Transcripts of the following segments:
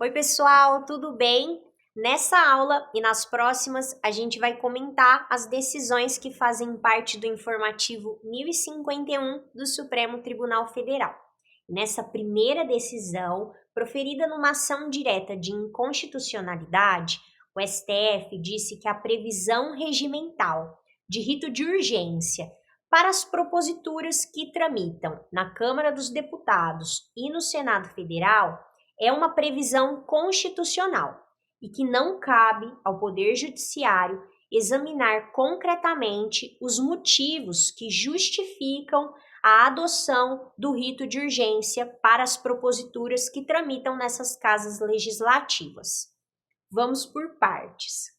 Oi, pessoal, tudo bem? Nessa aula e nas próximas, a gente vai comentar as decisões que fazem parte do informativo 1051 do Supremo Tribunal Federal. Nessa primeira decisão, proferida numa ação direta de inconstitucionalidade, o STF disse que a previsão regimental de rito de urgência para as proposituras que tramitam na Câmara dos Deputados e no Senado Federal é uma previsão constitucional e que não cabe ao Poder Judiciário examinar concretamente os motivos que justificam a adoção do rito de urgência para as proposituras que tramitam nessas casas legislativas. Vamos por partes.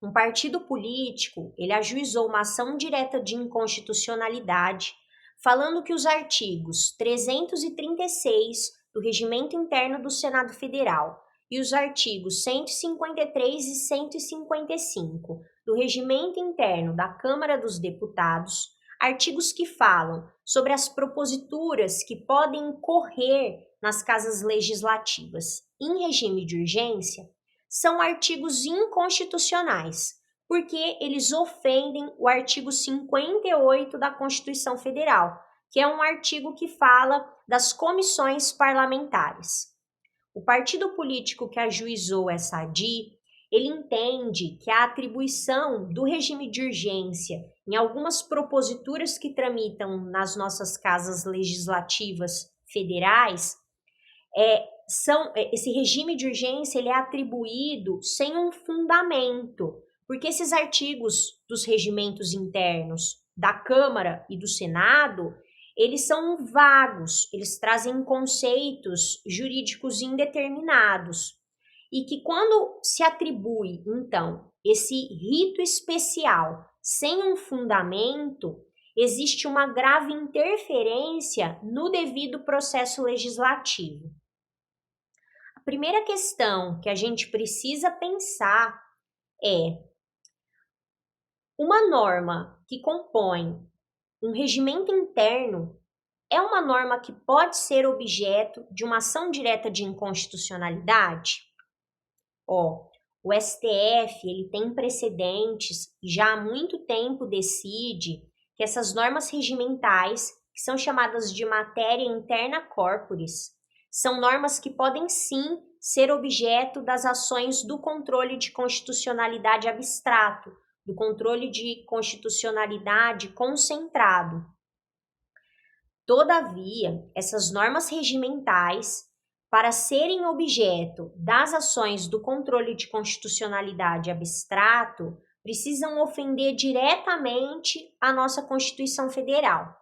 Um partido político, ele ajuizou uma ação direta de inconstitucionalidade, falando que os artigos 336 do Regimento Interno do Senado Federal e os artigos 153 e 155 do Regimento Interno da Câmara dos Deputados, artigos que falam sobre as proposituras que podem incorrer nas casas legislativas em regime de urgência, são artigos inconstitucionais, porque eles ofendem o artigo 58 da Constituição Federal, que é um artigo que fala das comissões parlamentares. O partido político que ajuizou essa ADI, ele entende que a atribuição do regime de urgência em algumas proposituras que tramitam nas nossas casas legislativas federais, esse regime de urgência ele é atribuído sem um fundamento, porque esses artigos dos regimentos internos da Câmara e do Senado, eles são vagos, eles trazem conceitos jurídicos indeterminados. E que quando se atribui, então, esse rito especial sem um fundamento, existe uma grave interferência no devido processo legislativo. A primeira questão que a gente precisa pensar é uma norma que compõe um regimento interno é uma norma que pode ser objeto de uma ação direta de inconstitucionalidade? O STF ele tem precedentes e já há muito tempo decide que essas normas regimentais, que são chamadas de matéria interna corporis, são normas que podem sim ser objeto das ações do controle de constitucionalidade abstrato, do controle de constitucionalidade concentrado. Todavia, essas normas regimentais, para serem objeto das ações do controle de constitucionalidade abstrato, precisam ofender diretamente a nossa Constituição Federal.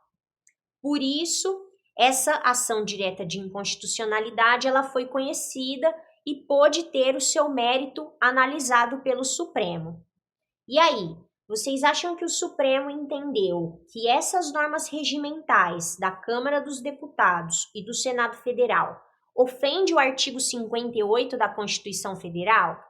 Por isso, essa ação direta de inconstitucionalidade ela foi conhecida e pôde ter o seu mérito analisado pelo Supremo. E aí, vocês acham que o Supremo entendeu que essas normas regimentais da Câmara dos Deputados e do Senado Federal ofendem o artigo 58 da Constituição Federal?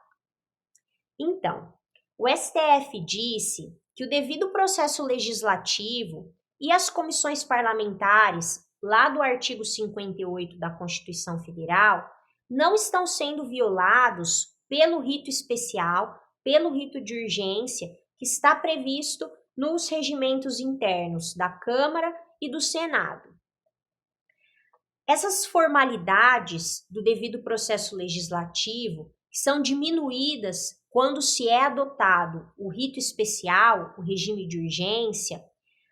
Então, o STF disse que o devido processo legislativo e as comissões parlamentares, lá do artigo 58 da Constituição Federal, não estão sendo violados pelo rito especial, pelo rito de urgência, que está previsto nos regimentos internos da Câmara e do Senado. Essas formalidades do devido processo legislativo são diminuídas quando se é adotado o rito especial, o regime de urgência.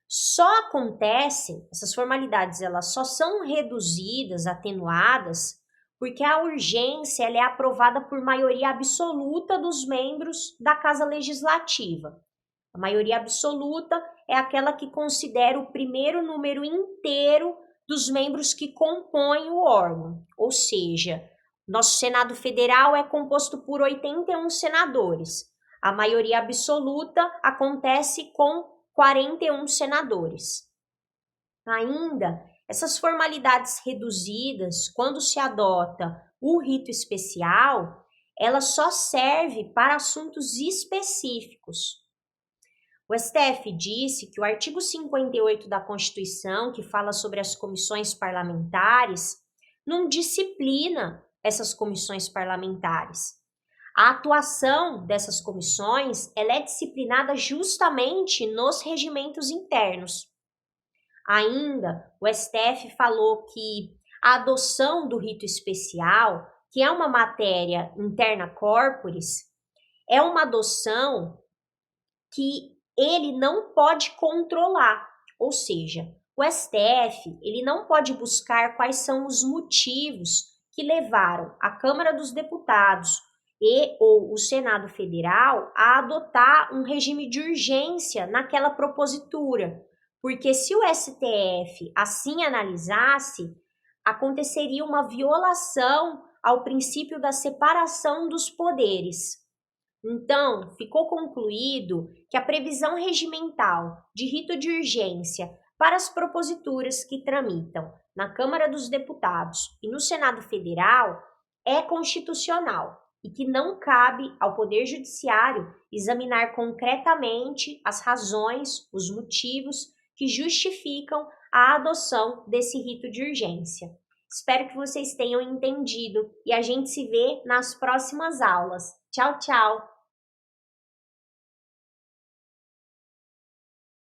Só acontecem, essas formalidades elas só são reduzidas, atenuadas, porque a urgência ela é aprovada por maioria absoluta dos membros da Casa Legislativa. A maioria absoluta é aquela que considera o primeiro número inteiro dos membros que compõem o órgão, ou seja, nosso Senado Federal é composto por 81 senadores. A maioria absoluta acontece com 41 senadores. Ainda, essas formalidades reduzidas, quando se adota o rito especial, ela só serve para assuntos específicos. O STF disse que o artigo 58 da Constituição, que fala sobre as comissões parlamentares, não disciplina essas comissões parlamentares. A atuação dessas comissões ela é disciplinada justamente nos regimentos internos. Ainda, o STF falou que a adoção do rito especial, que é uma matéria interna corporis, é uma adoção que ele não pode controlar, ou seja, o STF ele não pode buscar quais são os motivos que levaram a Câmara dos Deputados e ou o Senado Federal a adotar um regime de urgência naquela propositura, porque se o STF assim analisasse, aconteceria uma violação ao princípio da separação dos poderes. Então, ficou concluído que a previsão regimental de rito de urgência para as proposituras que tramitam na Câmara dos Deputados e no Senado Federal é constitucional e que não cabe ao Poder Judiciário examinar concretamente as razões, os motivos que justificam a adoção desse rito de urgência. Espero que vocês tenham entendido e a gente se vê nas próximas aulas. Tchau, tchau!